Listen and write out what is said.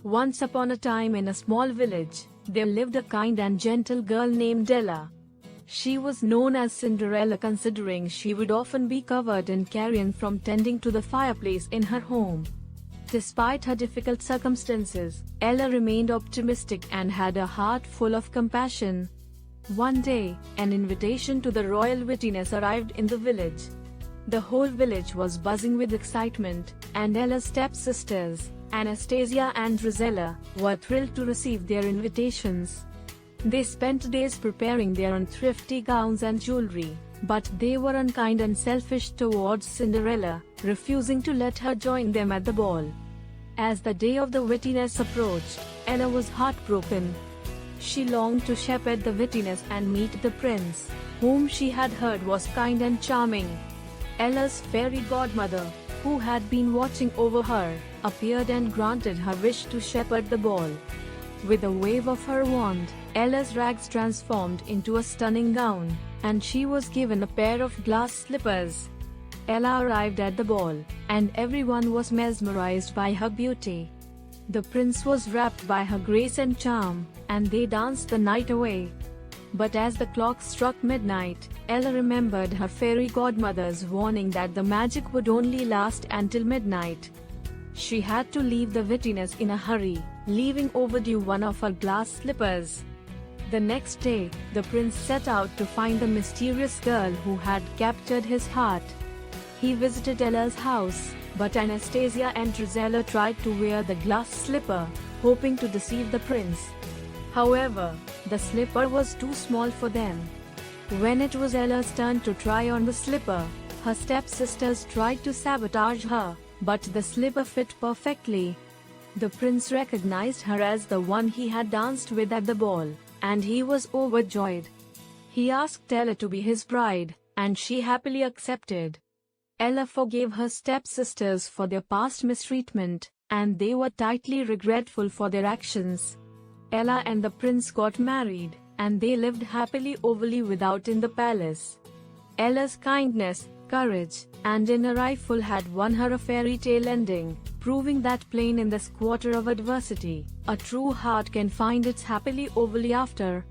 Once upon a time in a small village, there lived a kind and gentle girl named Ella. She was known as Cinderella considering she would often be covered in carrion from tending to the fireplace in her home. Despite her difficult circumstances, Ella remained optimistic and had a heart full of compassion. One day, an invitation to the royal wittiness arrived in the village. The whole village was buzzing with excitement, and Ella's stepsisters, Anastasia and Rosella, were thrilled to receive their invitations. They spent days preparing their own thrifty gowns and jewelry, but they were unkind and selfish towards Cinderella, refusing to let her join them at the ball. As the day of the wittiness approached, Ella was heartbroken. She longed to shepherd the wittiness and meet the prince, whom she had heard was kind and charming. Ella's fairy godmother, who had been watching over her, appeared and granted her wish to shepherd the ball. With a wave of her wand, Ella's rags transformed into a stunning gown, and she was given a pair of glass slippers. Ella arrived at the ball, and everyone was mesmerized by her beauty. The prince was rapt by her grace and charm, and they danced the night away. But as the clock struck midnight, Ella remembered her fairy godmother's warning that the magic would only last until midnight. She had to leave the wittiness in a hurry, leaving overdue one of her glass slippers. The next day, the prince set out to find the mysterious girl who had captured his heart. He visited Ella's house, but Anastasia and Rosella tried to wear the glass slipper, hoping to deceive the prince. However, the slipper was too small for them. When it was Ella's turn to try on the slipper, her stepsisters tried to sabotage her, but the slipper fit perfectly. The prince recognized her as the one he had danced with at the ball, and he was overjoyed. He asked Ella to be his bride, and she happily accepted. Ella forgave her stepsisters for their past mistreatment, and they were tightly regretful for their actions. Ella and the prince got married, and they lived happily without in the palace. Ella's kindness, courage, and inner rifle had won her a fairy tale ending, proving that plain in the squatter of adversity, a true heart can find its happily after.